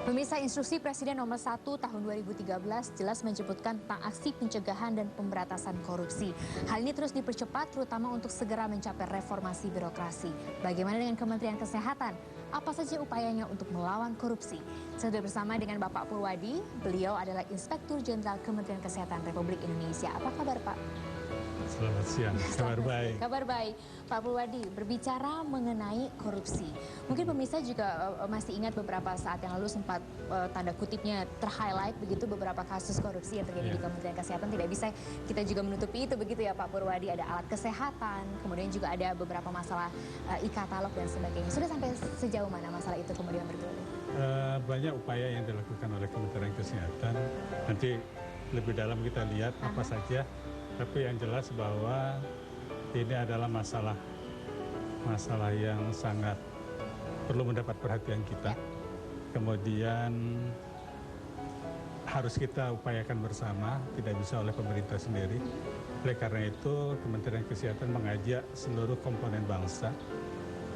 Pemirsa, instruksi Presiden nomor 1 tahun 2013 jelas menyebutkan tentang aksi pencegahan dan pemberantasan korupsi. Hal ini terus dipercepat terutama untuk segera mencapai reformasi birokrasi. Bagaimana dengan Kementerian Kesehatan? Apa saja upayanya untuk melawan korupsi? Saya sudah bersama dengan Bapak Purwadi. Beliau adalah Inspektur Jenderal Kementerian Kesehatan Republik Indonesia. Apa kabar, Pak? Selamat siang, kabar baik. Kabar baik. Pak Purwadi, berbicara mengenai korupsi. Mungkin pemirsa juga masih ingat beberapa saat yang lalu sempat tanda kutipnya ter-highlight begitu beberapa kasus korupsi yang terjadi di Kementerian Kesehatan. Tidak bisa kita juga menutupi itu begitu ya Pak Purwadi. Ada alat kesehatan, kemudian juga ada beberapa masalah e-katalog dan sebagainya. Sudah sampai sejauh mana masalah itu kemudian bergulir? Banyak upaya yang dilakukan oleh Kementerian Kesehatan. Nanti lebih dalam kita lihat apa saja. Tapi yang jelas bahwa ini adalah masalah yang sangat perlu mendapat perhatian kita. Kemudian harus kita upayakan bersama, tidak bisa oleh pemerintah sendiri. Oleh karena itu, Kementerian Kesehatan mengajak seluruh komponen bangsa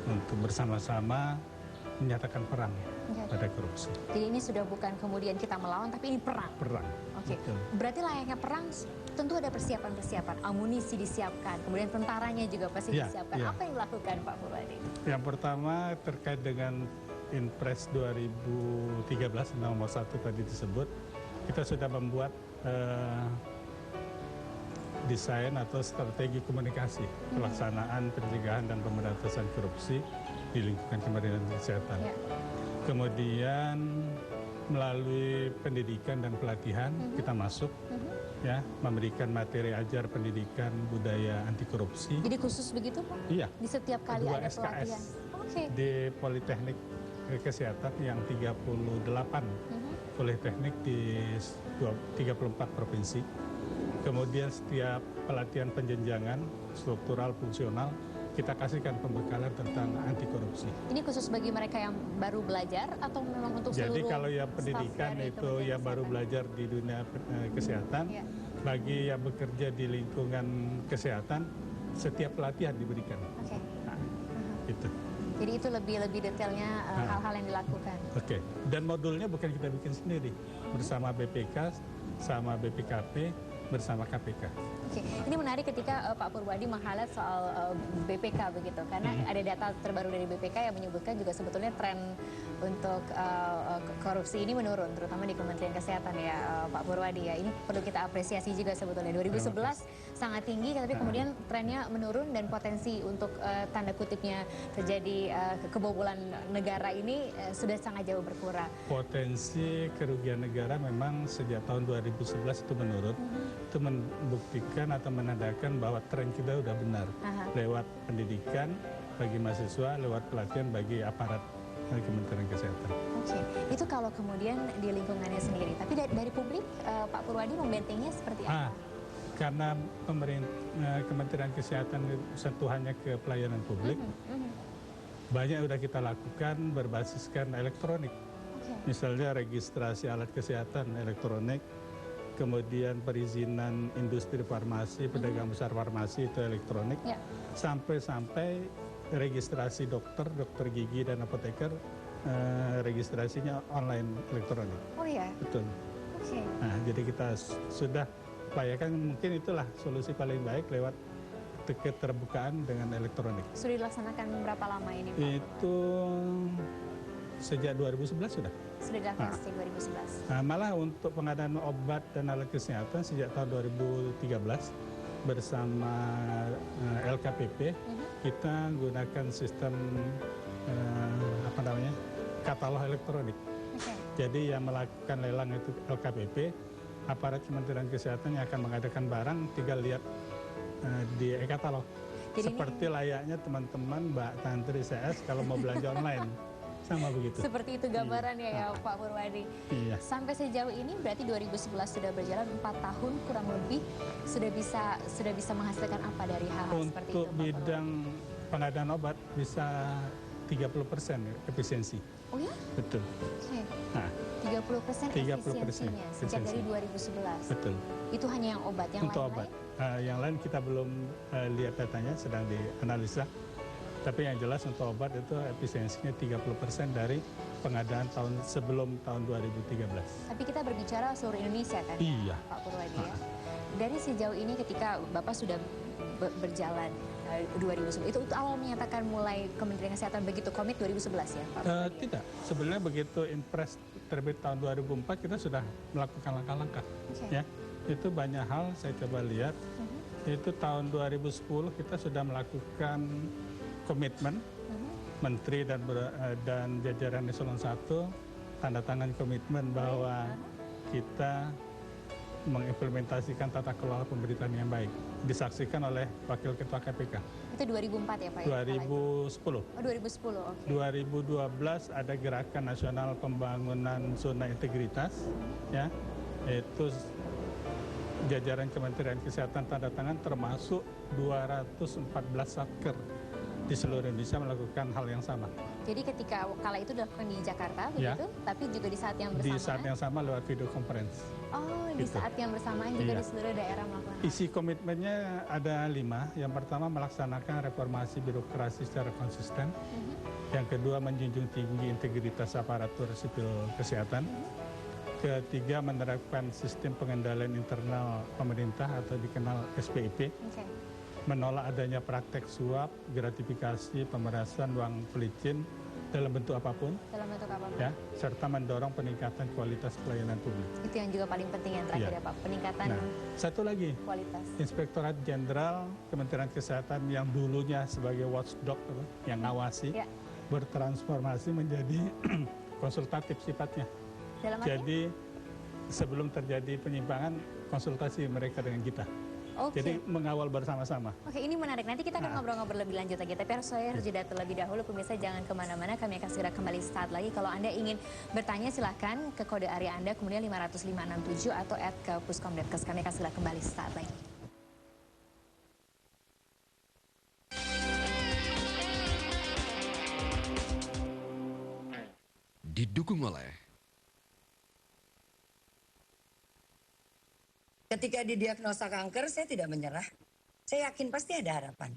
untuk bersama-sama menyatakan perang pada korupsi. Jadi ini sudah bukan kemudian kita melawan, tapi ini perang. Perang. Oke. Berarti layaknya perang tentu ada persiapan-persiapan, amunisi disiapkan, kemudian tentaranya juga pasti disiapkan. Apa yang dilakukan Pak Purwadi? Yang pertama terkait dengan Inpres 2013 nomor 1 tadi disebut, kita sudah membuat desain atau strategi komunikasi pelaksanaan pencegahan dan pemberantasan korupsi di lingkungan Kementerian Kesehatan. Kemudian melalui pendidikan dan pelatihan kita masuk ya, memberikan materi ajar pendidikan budaya anti korupsi. Jadi khusus begitu Pak? Iya. Di setiap kali ada SKS pelatihan? di Politeknik Kesehatan yang 38 politeknik di 34 provinsi. Kemudian setiap pelatihan penjenjangan struktural fungsional kita kasihkan pembekalan tentang anti korupsi. Ini khusus bagi mereka yang baru belajar atau memang untuk seluruh? Jadi kalau yang pendidikan itu yang baru belajar di dunia kesehatan, bagi yang bekerja di lingkungan kesehatan, setiap pelatihan diberikan. Gitu. Jadi itu lebih detailnya hal-hal yang dilakukan. Dan modulnya bukan kita bikin sendiri, bersama BPK, sama BPKP, bersama KPK. Ini menarik ketika Pak Purwadi meng-highlight soal BPK begitu, karena ada data terbaru dari BPK yang menyebutkan juga sebetulnya tren untuk korupsi ini menurun, terutama di Kementerian Kesehatan ya Pak Purwadi ya. Ini perlu kita apresiasi juga sebetulnya. 2011 sangat tinggi, tapi kemudian trennya menurun dan potensi untuk tanda kutipnya terjadi kebobolan negara ini sudah sangat jauh berkurang. Potensi kerugian negara memang sejak tahun 2011 itu menurun. Itu membuktikan atau menandakan bahwa tren kita sudah benar. Lewat pendidikan bagi mahasiswa, lewat pelatihan bagi aparat Kementerian Kesehatan. Itu kalau kemudian di lingkungannya sendiri. Tapi dari publik, Pak Purwadi membentenginya seperti apa? Karena Kementerian Kesehatan sentuhannya ke pelayanan publik, banyak sudah kita lakukan berbasiskan elektronik. Misalnya registrasi alat kesehatan elektronik, kemudian perizinan industri farmasi, pedagang besar farmasi itu elektronik, sampai registrasi dokter gigi dan apoteker, registrasinya online elektronik. Betul. Nah, jadi kita sudah upayakan, mungkin itulah solusi paling baik lewat keterbukaan dengan elektronik. Sudah dilaksanakan berapa lama ini Pak? Itu sejak 2011 sudah. Sudah dilakukan sejak 2011. Malah untuk pengadaan obat dan alat kesehatan sejak tahun 2013 bersama LKPP kita gunakan sistem katalog elektronik. Jadi yang melakukan lelang itu LKPP, aparat Kementerian Kesehatan yang akan mengadakan barang tinggal lihat di e-katalog. Seperti layaknya teman-teman Mbak Tantri CS kalau mau belanja online. Sama begitu. Seperti itu gambarannya ya Pak Purwadi. Sampai sejauh ini berarti 2011 sudah berjalan 4 tahun kurang lebih, sudah bisa menghasilkan apa dari hal-hal seperti itu? Untuk bidang pengadaan obat bisa 30% efisiensi. Oh ya? Betul. 30% efisiensinya sejak dari 2011. Betul. Itu hanya yang obat, yang untuk lain-lain? Yang lain kita belum lihat datanya, sedang dianalisa. Tapi yang jelas untuk obat itu efisiensinya 30% dari pengadaan sebelum tahun 2013. Tapi kita berbicara seluruh Indonesia kan, Iya. Pak Purwadi ya. Dari sejauh ini ketika Bapak sudah berjalan 2011, itu awal menyatakan mulai Kementerian Kesehatan begitu komit 2011 ya Pak Purwadi? Tidak, sebenarnya begitu Impres terbit tahun 2004 kita sudah melakukan langkah-langkah. Ya, itu banyak hal saya coba lihat. Itu tahun 2010 kita sudah melakukan komitmen, Menteri dan jajaran Eselon 1 tanda tangan komitmen bahwa kita mengimplementasikan tata kelola pemerintahan yang baik. Disaksikan oleh Wakil Ketua KPK. Itu 2004 ya Pak? 2010. Oh 2010, oke. 2012 ada Gerakan Nasional Pembangunan Zona Integritas, ya, itu jajaran Kementerian Kesehatan tanda tangan termasuk 214 satker di seluruh Indonesia melakukan hal yang sama. Jadi ketika kala itu dilakukan di Jakarta begitu, tapi juga di saat yang bersamaan? Di saat yang sama lewat video conference. Oh, di saat yang bersamaan juga di seluruh daerah melakukan hal. Isi komitmennya ada 5. Yang pertama melaksanakan reformasi birokrasi secara konsisten. Yang kedua menjunjung tinggi integritas aparatur sipil kesehatan. Ketiga menerapkan sistem pengendalian internal pemerintah atau dikenal SPIP. Menolak adanya praktek suap, gratifikasi, pemerasan, uang pelicin dalam bentuk apapun. Ya, serta mendorong peningkatan kualitas pelayanan publik. Itu yang juga paling penting yang terakhir ya Pak, peningkatan satu lagi, kualitas. Inspektorat Jenderal Kementerian Kesehatan yang dulunya sebagai watchdog, yang ngawasi, bertransformasi menjadi konsultatif sifatnya. Jadi sebelum terjadi penyimpangan, konsultasi mereka dengan kita. Jadi mengawal bersama-sama. Oke, ini menarik. Nanti kita akan ngobrol-ngobrol lebih lanjut lagi. Tapi saya harus jeda terlebih dahulu. Pemirsa jangan kemana-mana. Kami akan segera kembali saat lagi. Kalau Anda ingin bertanya silahkan ke kode area Anda, kemudian 50567 atau @ke_puskom.kes. Kami akan segera kembali saat lagi. Didukung oleh ketika didiagnosa kanker, saya tidak menyerah. Saya yakin pasti ada harapan.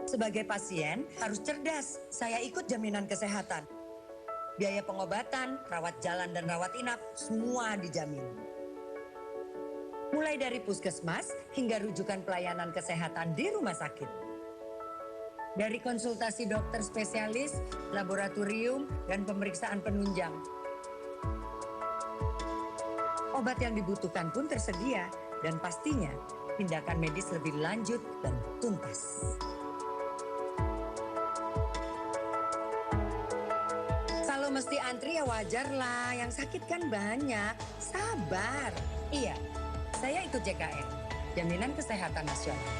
Sebagai pasien, harus cerdas. Saya ikut jaminan kesehatan. Biaya pengobatan, rawat jalan dan rawat inap, semua dijamin. Mulai dari puskesmas hingga rujukan pelayanan kesehatan di rumah sakit. Dari konsultasi dokter spesialis, laboratorium, dan pemeriksaan penunjang. Obat yang dibutuhkan pun tersedia dan pastinya tindakan medis lebih lanjut dan tuntas. Kalau mesti antri ya wajar lah, yang sakit kan banyak, sabar. Iya, saya ikut JKN, Jaminan Kesehatan Nasional.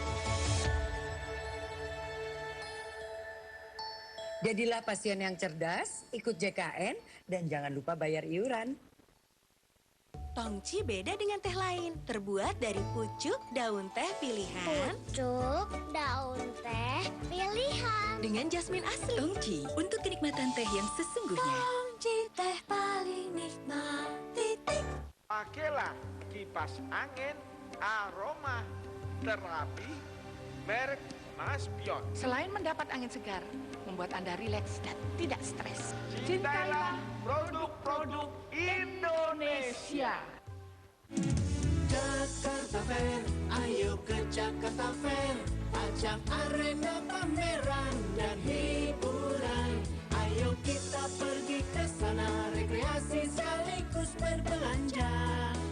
Jadilah pasien yang cerdas, ikut JKN, dan jangan lupa bayar iuran. Tongci beda dengan teh lain, terbuat dari pucuk daun teh pilihan. Pucuk daun teh pilihan. Dengan jasmin asli. Tongci, untuk kenikmatan teh yang sesungguhnya. Tongci teh paling nikmat. Titik. Pakailah kipas angin aroma terapi merek Mas Pion. Selain mendapat angin segar, membuat Anda rileks dan tidak stres. Cintailah produk-produk Indonesia. Jakarta Fair, ayo ke Jakarta Fair. Ajang arena pameran dan hiburan. Ayo kita pergi ke sana, rekreasi sekaligus berbelanja.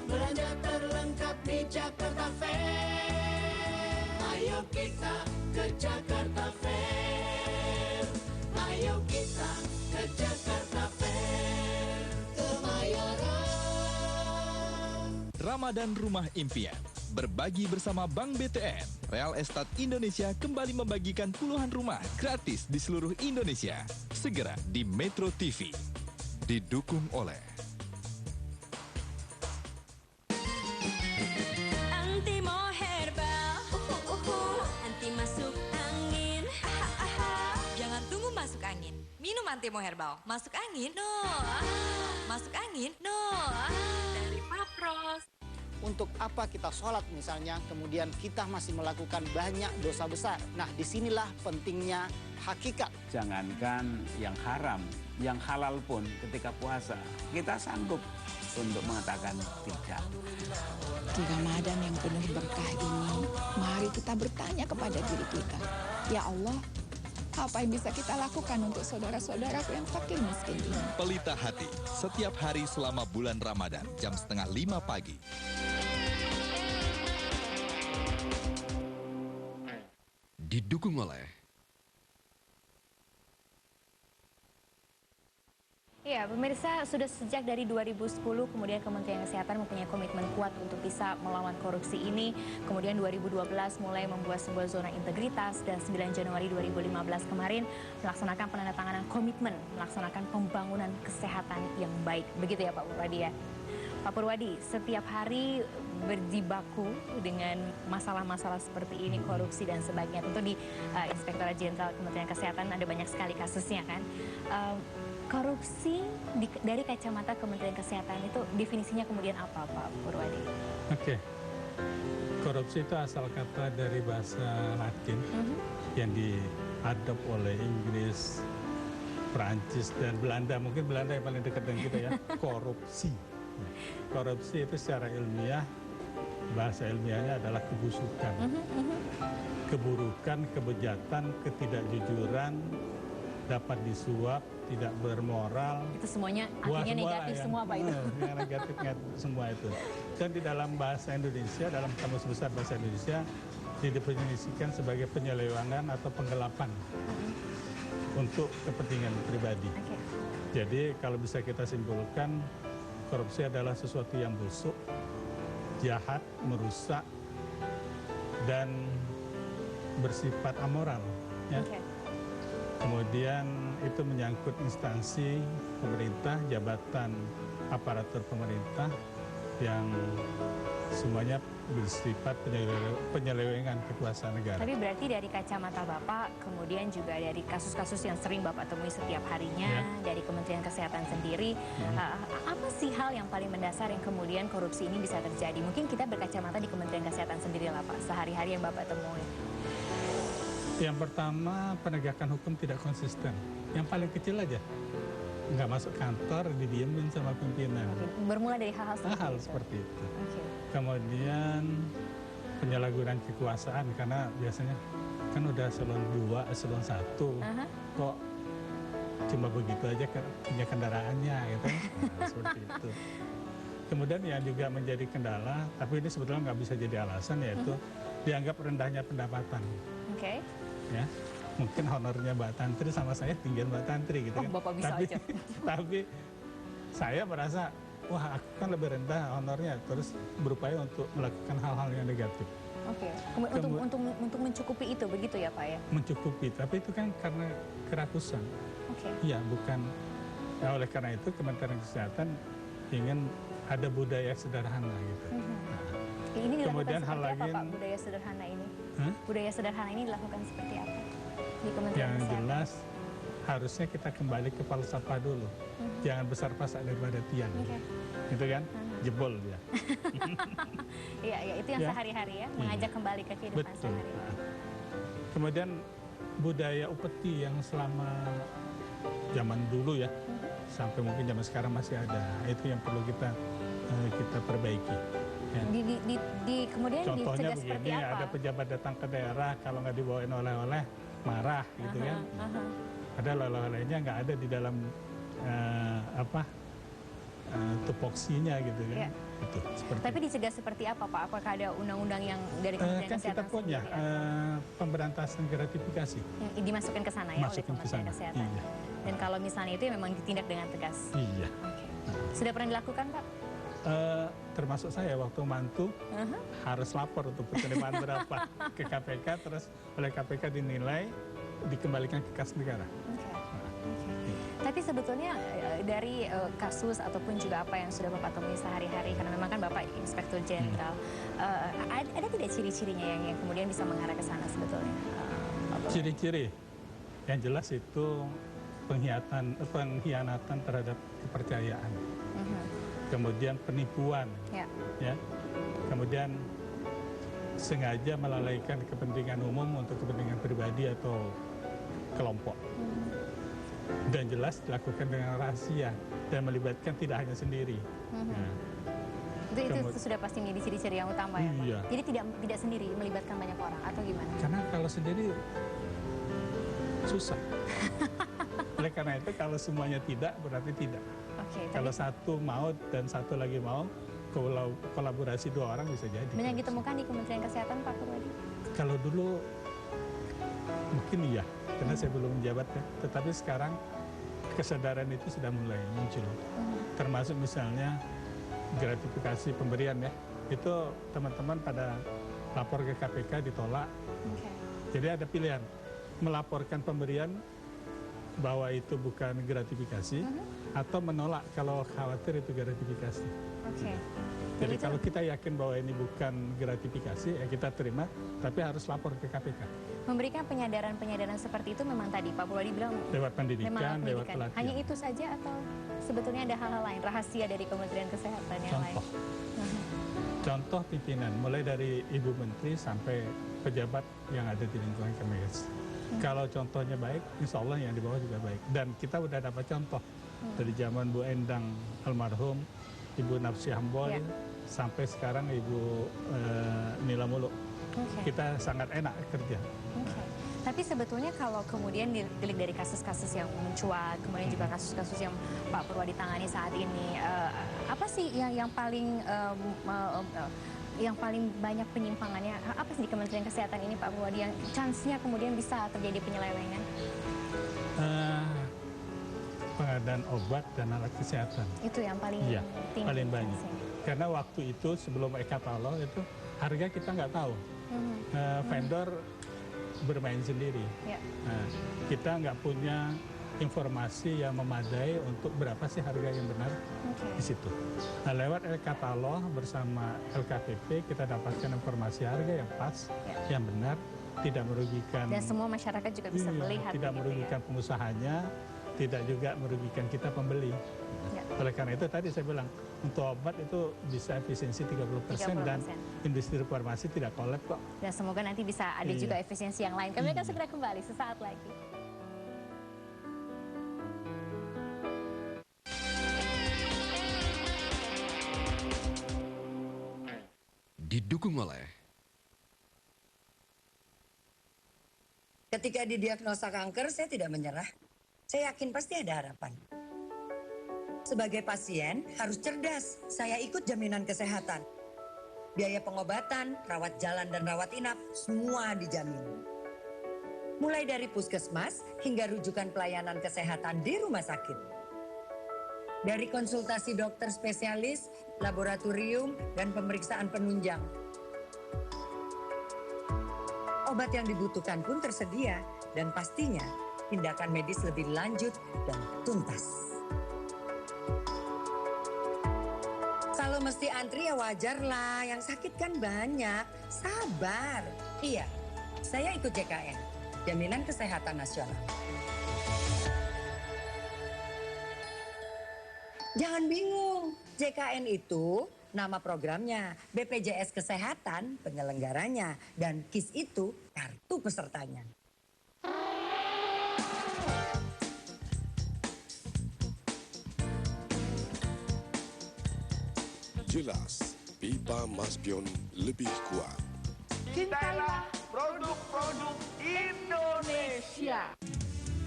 Belanja terlengkap di Jakarta Fair. Ayo kita ke Jakarta Fair. Ayo kita ke Jakarta Fair. Kemayoran. Ramadan Rumah Impian. Berbagi bersama Bank BTN, Real Estate Indonesia kembali membagikan puluhan rumah gratis di seluruh Indonesia. Segera di Metro TV. Didukung oleh Antimo Herbal, anti masuk angin. Jangan tunggu masuk angin. Minum Antimo Herbal. Masuk angin? No. Masuk angin? No. Dari Papros. untuk apa kita sholat misalnya, kemudian kita masih melakukan banyak dosa besar. Nah, disinilah pentingnya hakikat. Jangankan yang haram, yang halal pun ketika puasa, kita sanggup untuk mengatakan tidak. Di Ramadan yang penuh berkah ini, mari kita bertanya kepada diri kita, ya Allah, apa yang bisa kita lakukan untuk saudara-saudaraku yang fakir miskin ini? Pelita Hati, setiap hari selama bulan Ramadan, jam 4:30 pagi. Didukung oleh Ya, pemirsa, sudah sejak dari 2010 kemudian Kementerian Kesehatan mempunyai komitmen kuat untuk bisa melawan korupsi ini. Kemudian 2012 mulai membuat sebuah zona integritas dan 9 Januari 2015 kemarin melaksanakan penandatanganan komitmen melaksanakan pembangunan kesehatan yang baik. Begitu ya Pak Purwadi ya. Pak Purwadi, setiap hari berjibaku dengan masalah-masalah seperti ini, korupsi dan sebagainya. Tentu di Inspektorat Jenderal Kementerian Kesehatan ada banyak sekali kasusnya kan. Korupsi dari kacamata Kementerian Kesehatan itu definisinya kemudian apa Pak Purwadi? Oke. Korupsi itu asal kata dari bahasa Latin yang diadop oleh Inggris, Perancis, dan Belanda. Mungkin Belanda yang paling dekat dengan kita ya. Korupsi. Korupsi itu secara ilmiah, bahasa ilmiahnya adalah kebusukan. Keburukan, kebejatan, ketidakjujuran, dapat disuap, tidak bermoral. Itu semuanya artinya negatif semua Pak itu. Yang negatif semua itu. Dan di dalam bahasa Indonesia, dalam Kamus Besar Bahasa Indonesia, didefinisikan sebagai penyelewengan atau penggelapan untuk kepentingan pribadi. Jadi kalau bisa kita simpulkan, korupsi adalah sesuatu yang busuk, jahat, merusak, dan bersifat amoral. Ya. Kemudian itu menyangkut instansi pemerintah, jabatan aparatur pemerintah yang semuanya bersifat penyelewengan kekuasaan negara. Tapi berarti dari kacamata Bapak, kemudian juga dari kasus-kasus yang sering Bapak temui setiap harinya, dari Kementerian Kesehatan sendiri, apa sih hal yang paling mendasar yang kemudian korupsi ini bisa terjadi? Mungkin kita berkacamata di Kementerian Kesehatan sendiri lah Pak, sehari-hari yang Bapak temui. Yang pertama, penegakan hukum tidak konsisten. Yang paling kecil aja, nggak masuk kantor, didiemin sama pimpinan. Bermula dari hal-hal seperti itu. Kemudian penyalahgunaan kekuasaan, karena biasanya kan udah eselon 2, eselon 1, kok cuma begitu aja punya kendaraannya gitu. Nah, seperti itu. Kemudian yang juga menjadi kendala, tapi ini sebetulnya nggak bisa jadi alasan, yaitu dianggap rendahnya pendapatan. Ya, mungkin honornya Mbak Tantri sama saya tinggian Mbak Tantri gitu kan. Bapak bisa tapi, aja. tapi saya merasa, wah aku kan lebih rendah honornya, terus berupaya untuk melakukan hal-hal yang negatif. Untuk mencukupi itu, begitu ya Pak ya? Mencukupi, tapi itu kan karena kerakusan. Iya, bukan. Nah, oleh karena itu Kementerian Kesehatan ingin ada budaya sederhana gitu. Ini dilakukan kemudian seperti hal apa lagi, Pak, budaya sederhana ini? Budaya sederhana ini dilakukan seperti apa di Kementerian yang Kesehatan? jelas harusnya kita kembali ke falsafah dulu. Jangan besar pasak daripada tiang. Gitu kan? Jebol dia. Iya, itu yang sehari-hari ya, mengajak kembali ke kehidupan sehari-hari. Kemudian budaya upeti yang selama zaman dulu ya, sampai mungkin zaman sekarang masih ada. Itu yang perlu kita perbaiki. Ya. Kemudian contohnya dicegah seperti begini, apa? ada pejabat datang ke daerah, kalau nggak dibawain oleh-oleh marah gitu kan. Ada oleh-olehnya nggak ada di dalam tupoksinya gitu kan. Itu, Tapi dicegah seperti apa Pak? Apakah ada undang-undang yang dari Kementerian kan Kesehatan kita punya pemberantasan gratifikasi. Yang dimasukkan ke sana ya oleh Kementerian Kesehatan. Iya. Dan kalau misalnya itu memang ditindak dengan tegas. Iya. Sudah pernah dilakukan Pak? Termasuk saya waktu mantu harus lapor untuk penerimaan berapa ke KPK, terus oleh KPK dinilai dikembalikan ke kas negara. Tapi sebetulnya dari kasus ataupun juga apa yang sudah Bapak temui sehari-hari, karena memang kan Bapak Inspektur Jenderal, ada tidak ciri-cirinya yang kemudian bisa mengarah ke sana sebetulnya? Ciri-ciri yang jelas itu pengkhianatan terhadap kepercayaan. Kemudian penipuan, ya, kemudian sengaja melalaikan kepentingan umum untuk kepentingan pribadi atau kelompok. Dan jelas dilakukan dengan rahasia dan melibatkan tidak hanya sendiri. Nah, itu sudah pasti menjadi ciri-ciri yang utama ya, Pak? Iya. Jadi tidak sendiri, melibatkan banyak orang atau gimana? Karena kalau sendiri susah. Oleh karena itu kalau semuanya tidak berarti tidak. Kalau satu mau dan satu lagi mau, kolaborasi dua orang bisa jadi. Banyak ditemukan di Kementerian Kesehatan, Pak Purwadi? Kalau dulu mungkin iya, karena saya belum menjabat ya. Tetapi sekarang kesadaran itu sudah mulai muncul. Termasuk misalnya gratifikasi pemberian ya. Itu teman-teman pada lapor ke KPK ditolak. Jadi ada pilihan, melaporkan pemberian bahwa itu bukan gratifikasi atau menolak kalau khawatir itu gratifikasi. Jadi kalau kita yakin bahwa ini bukan gratifikasi, ya kita terima, tapi harus lapor ke KPK. Memberikan penyadaran seperti itu memang tadi Pak Purwadi bilang lewat pendidikan, lewat pelatihan. Hanya itu saja atau sebetulnya ada hal-hal lain, rahasia dari Kementerian Kesehatan yang lain? Contoh pimpinan, mulai dari Ibu Menteri sampai pejabat yang ada di lingkungan Kemenkes. Kalau contohnya baik, insya Allah yang di bawah juga baik. Dan kita udah dapat contoh dari zaman Bu Endang almarhum, Ibu Nafsi Hamboy, sampai sekarang Ibu Nila Muluk. Kita sangat enak kerja. Tapi sebetulnya kalau kemudian dilihat dari kasus-kasus yang mencuat, kemudian juga kasus-kasus yang Pak Purwadi tangani saat ini, apa sih yang paling banyak penyimpangannya? Apa sih di Kementerian Kesehatan ini Pak Purwadi yang chance-nya kemudian bisa terjadi penyelewengan? Pengadaan obat dan alat kesehatan. Itu yang paling tinggi. Paling banyak. Karena waktu itu sebelum e-katalog itu harga kita nggak tahu. Vendor bermain sendiri. Nah, kita nggak punya informasi yang memadai untuk berapa sih harga yang benar di situ. Nah, lewat e-katalog bersama LKPP kita dapatkan informasi harga yang pas, yang benar, tidak merugikan. Dan semua masyarakat juga bisa melihat. Tidak merugikan pengusahanya, tidak juga merugikan kita pembeli. Oleh karena itu tadi saya bilang, untuk obat itu bisa efisiensi 30% dan industri farmasi tidak kolab kok. Dan semoga nanti bisa ada juga efisiensi yang lain. Kami akan segera kembali sesaat lagi. Didukung oleh Ketika didiagnosa kanker, saya tidak menyerah. Saya yakin pasti ada harapan. Sebagai pasien, harus cerdas. Saya ikut jaminan kesehatan. Biaya pengobatan, rawat jalan dan rawat inap, semua dijamin. Mulai dari puskesmas hingga rujukan pelayanan kesehatan di rumah sakit. Dari konsultasi dokter spesialis, laboratorium, dan pemeriksaan penunjang. Obat yang dibutuhkan pun tersedia, dan pastinya tindakan medis lebih lanjut dan tuntas. Kalau mesti antri ya wajar lah, yang sakit kan banyak, sabar. Iya, saya ikut JKN, Jaminan Kesehatan Nasional. Jangan bingung, JKN itu nama programnya, BPJS Kesehatan penyelenggaranya, dan KIS itu kartu pesertanya. Jelas, pipa Maspion lebih kuat. Cintailah produk-produk Indonesia.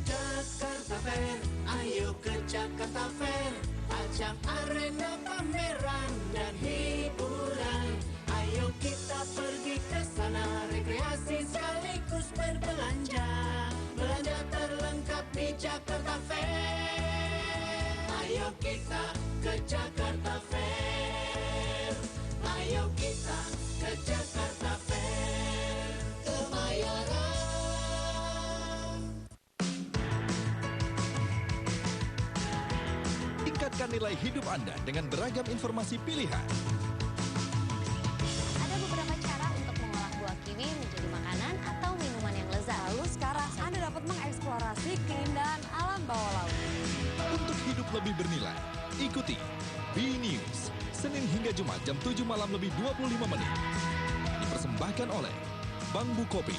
Jakarta Fair, ayo ke Jakarta Fair. Ajang arena pameran dan hiburan. Ayo kita pergi ke sana, rekreasi sekaligus berbelanja. Belanja terlengkap di Jakarta Fair. Ayo kita ke Jakarta Fair. Ayo kita ke Jakarta Fair. Kemayoran. Tingkatkan nilai hidup Anda dengan beragam informasi pilihan. Ada beberapa cara untuk mengolah buah kiwi menjadi makanan atau minuman yang lezat. Lalu sekarang Anda dapat mengeksplorasi keindahan alam bawah laut. Untuk hidup lebih bernilai, ikuti B-News Senin hingga Jumat jam 7 malam lebih 25 menit. Dipersembahkan oleh Bank Bukopin.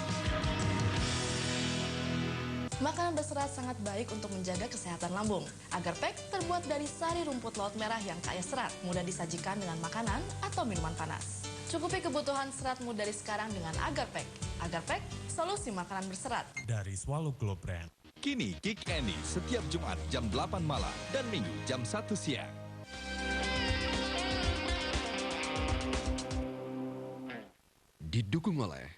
Makanan berserat sangat baik untuk menjaga kesehatan lambung. Agar Pack terbuat dari sari rumput laut merah yang kaya serat, mudah disajikan dengan makanan atau minuman panas. Cukupi kebutuhan seratmu dari sekarang dengan Agar Pack. Agar Pack, solusi makanan berserat. Dari Swallow Globe Brand. Kini Kick Andy setiap Jumat jam 8 malam dan Minggu jam 1 siang. Didukung oleh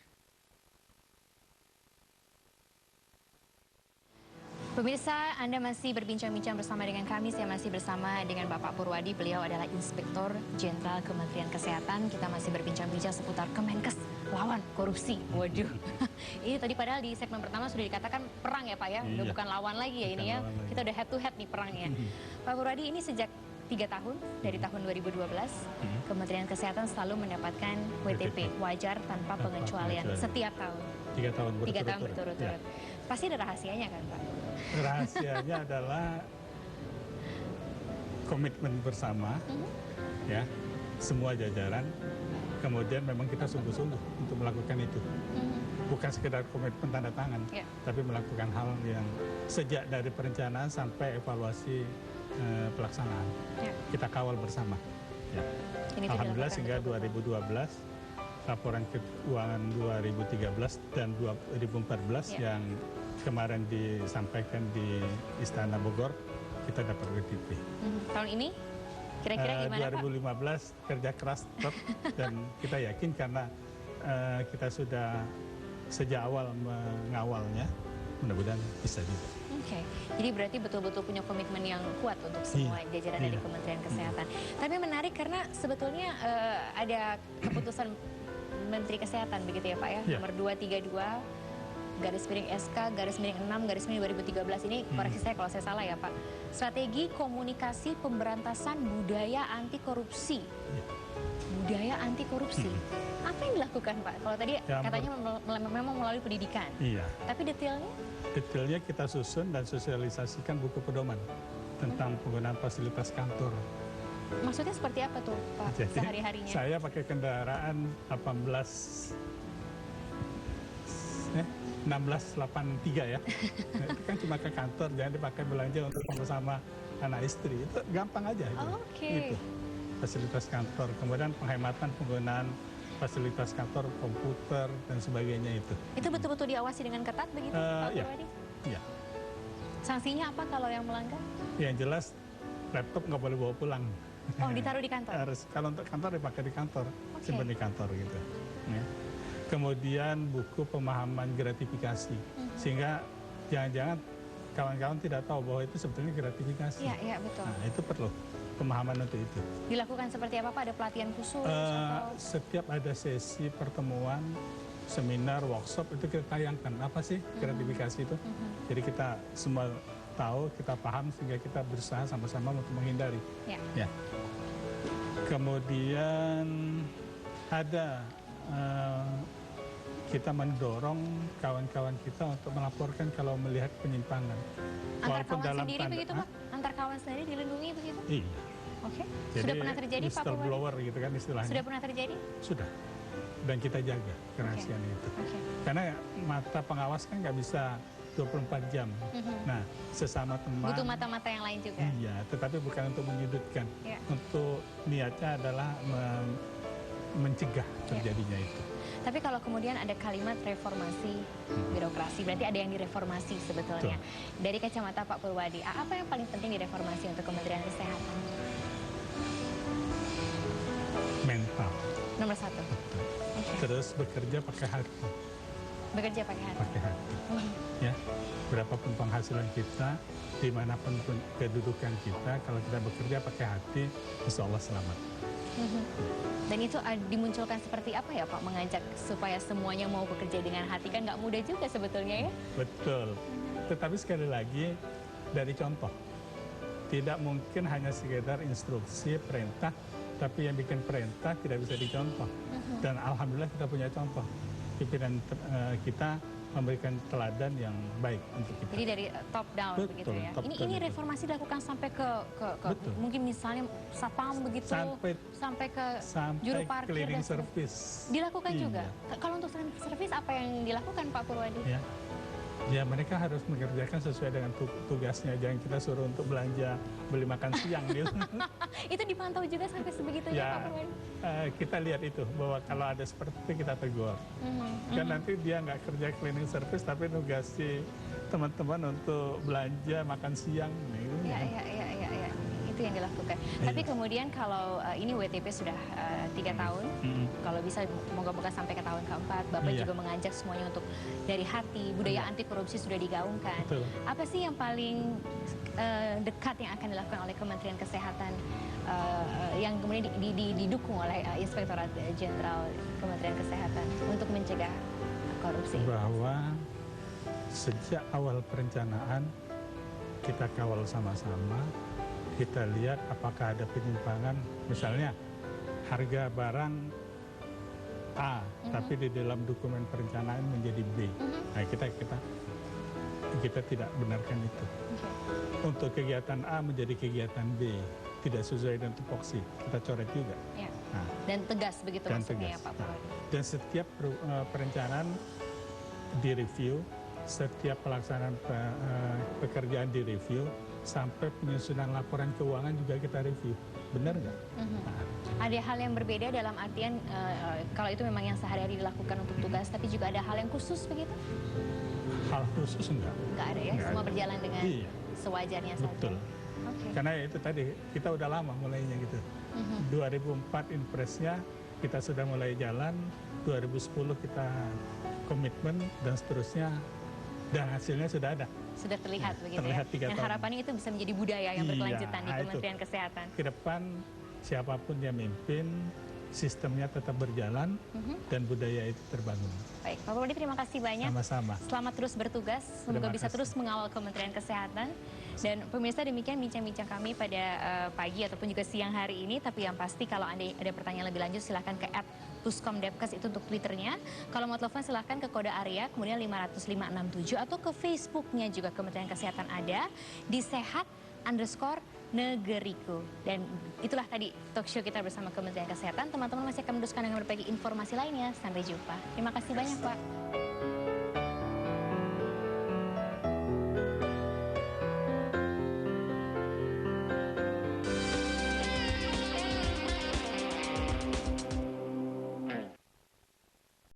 Pemirsa, Anda masih berbincang-bincang bersama dengan kami. Saya masih bersama dengan Bapak Purwadi. Beliau adalah Inspektur Jenderal Kementerian Kesehatan. Kita masih berbincang-bincang seputar Kemenkes lawan korupsi. Waduh. Ini tadi padahal di segmen pertama sudah dikatakan perang ya Pak ya. Udah bukan lawan lagi ya ini ya. Kita udah head to head nih perangnya. Pak Purwadi, ini sejak 3 tahun, dari tahun 2012, Kementerian Kesehatan selalu mendapatkan WTP, wajar tanpa pengecualian, setiap tahun. 3 tahun berturut-turut. 3 tahun berturut-turut. Pasti ada rahasianya kan Pak? Rahasianya adalah komitmen bersama, ya, semua jajaran. Kemudian memang kita sungguh-sungguh untuk melakukan itu. Bukan sekedar komitmen tanda tangan, tapi melakukan hal yang sejak dari perencanaan sampai evaluasi pelaksanaan. Kita kawal bersama. Ya. Alhamdulillah sehingga 2012, laporan keuangan 2013 dan 2014 yang kemarin disampaikan di Istana Bogor, kita dapat WTP. Tahun ini kira-kira gimana 2015 Pak? Kerja keras tetap dan kita yakin karena kita sudah sejak awal mengawalnya, mudah-mudahan bisa juga. Oke, jadi berarti betul-betul punya komitmen yang kuat untuk semua jajaran dari Kementerian Kesehatan. Tapi menarik karena sebetulnya ada keputusan Menteri Kesehatan begitu ya Pak ya, nomor 232 garis miring SK garis miring 6 garis miring 2013 ini, koreksi saya kalau saya salah ya Pak. Strategi komunikasi pemberantasan budaya anti korupsi. Budaya anti korupsi. Apa yang dilakukan Pak? Kalau tadi katanya memang melalui pendidikan. Iya. Tapi detailnya? Detailnya kita susun dan sosialisasikan buku pedoman tentang penggunaan fasilitas kantor. Maksudnya seperti apa tuh Pak sehari-harinya? Saya pakai kendaraan 1683 ya. Nah, itu kan cuma ke kantor, jangan dipakai belanja untuk bersama anak istri. Itu gampang aja. Gitu. Fasilitas kantor, kemudian penghematan penggunaan fasilitas kantor, komputer dan sebagainya itu. Itu betul-betul diawasi dengan ketat begitu Pak Purwadi? Iya. Sanksinya apa kalau yang melanggar? Yang jelas laptop nggak boleh bawa pulang. Oh, ditaruh di kantor? Harus, kalau untuk kantor dipakai di kantor, simpan di kantor gitu. Ya. Kemudian buku pemahaman gratifikasi, sehingga jangan-jangan kawan-kawan tidak tahu bahwa itu sebetulnya gratifikasi. Iya, betul. Nah, itu perlu pemahaman untuk itu. Dilakukan seperti apa Pak? Ada pelatihan khusus? Setiap ada sesi pertemuan, seminar, workshop, itu kita tayangkan. Apa sih gratifikasi itu? Jadi kita semua tahu, kita paham, sehingga kita berusaha sama-sama untuk menghindari. Ya. Kemudian ada kita mendorong kawan-kawan kita untuk melaporkan kalau melihat penyimpangan. Antar kawan sendiri begitu Pak? Antar kawan sendiri dilindungi begitu? Iya. Oke. Jadi, sudah pernah terjadi Pak Purwadi? Whistleblower gitu kan istilahnya. Sudah pernah terjadi? Sudah. Dan kita jaga kerahasiaan itu. Karena mata pengawas kan nggak bisa 24 jam. Nah, sesama teman. Butuh mata-mata yang lain juga. Iya, tetapi bukan untuk menyudutkan. Untuk niatnya adalah mencegah terjadinya itu. Tapi kalau kemudian ada kalimat reformasi birokrasi, berarti ada yang direformasi sebetulnya. Dari kacamata Pak Purwadi, apa yang paling penting direformasi untuk Kementerian Kesehatan? Mental. Nomor 1. Terus bekerja pakai hati. Bekerja pakai hati. Pakai hati. Ya, berapapun penghasilan kita, dimanapun kedudukan kita, kalau kita bekerja pakai hati, insya Allah selamat. Dan itu dimunculkan seperti apa ya Pak, mengajak supaya semuanya mau bekerja dengan hati, kan nggak mudah juga sebetulnya ya? Betul, tetapi sekali lagi dari contoh. Tidak mungkin hanya sekedar instruksi, perintah, tapi yang bikin perintah tidak bisa dicontoh. Dan alhamdulillah kita punya contoh. Pimpinan kita memberikan teladan yang baik untuk kita. Jadi dari top down Betul, begitu ya. top Ini down itu. reformasi dilakukan sampai ke mungkin misalnya satpam begitu, sampai ke juru parkir cleaning dan sebagainya. service. Dilakukan Iya. juga. Kalau untuk service apa yang dilakukan Pak Purwadi? Ya mereka harus mengerjakan sesuai dengan tugasnya. Jangan kita suruh untuk belanja, beli makan siang gitu. Itu dipantau juga sampai sebegitunya Pak Purwadi? Kita lihat itu, bahwa kalau ada seperti itu kita tegur. Kan nanti dia nggak kerja cleaning service tapi nugasi teman-teman untuk belanja makan siang. Iya. Itu yang dilakukan. Tapi kemudian kalau ini WTP sudah 3 tahun, kalau bisa moga-moga sampai ke tahun keempat, Bapak juga mengajak semuanya untuk dari hati, budaya anti korupsi sudah digaungkan. Betul. Apa sih yang paling dekat yang akan dilakukan oleh Kementerian Kesehatan yang kemudian didukung oleh Inspektorat Jenderal Kementerian Kesehatan untuk mencegah korupsi? Bahwa sejak awal perencanaan kita kawal sama-sama, kita lihat apakah ada penyimpangan, misalnya harga barang A, tapi di dalam dokumen perencanaan menjadi B. Nah, kita tidak benarkan itu. Untuk kegiatan A menjadi kegiatan B, tidak sesuai dengan tupoksi, kita coret juga. Nah, dan tegas begitu maksudnya ya Pak Purwadi. Dan setiap perencanaan direview, setiap pelaksanaan pekerjaan direview, sampai penyusunan laporan keuangan juga kita review. Benar nggak? Ada hal yang berbeda dalam artian kalau itu memang yang sehari-hari dilakukan untuk tugas, tapi juga ada hal yang khusus begitu? Hal khusus enggak? Enggak ada ya, semua berjalan dengan sewajarnya saja. Betul. Karena itu tadi, kita udah lama mulainya gitu. 2004 impresnya kita sudah mulai jalan, 2010 kita komitmen, dan seterusnya, dan hasilnya sudah ada. Sudah terlihat begitu terlihat ya. Dan harapannya itu bisa menjadi budaya yang berkelanjutan di Kementerian Kesehatan. Ke depan siapapun yang memimpin, sistemnya tetap berjalan dan budaya itu terbangun. Baik, Pak Purwadi terima kasih banyak. Sama-sama. Selamat terus bertugas, semoga bisa terus mengawal Kementerian Kesehatan. Dan pemirsa, demikian bincang-bincang kami pada pagi ataupun juga siang hari ini. Tapi yang pasti kalau Anda ada pertanyaan lebih lanjut silahkan ke @puskomdepkes itu untuk Twitternya. Kalau mau telepon silahkan ke kode area kemudian 50567 atau ke Facebooknya juga Kementerian Kesehatan ada di sehat_negeriku. Dan itulah tadi talk show kita bersama Kementerian Kesehatan. Teman-teman masih akan meneruskan dengan berbagai informasi lainnya. Sampai jumpa. Terima kasih banyak Pak.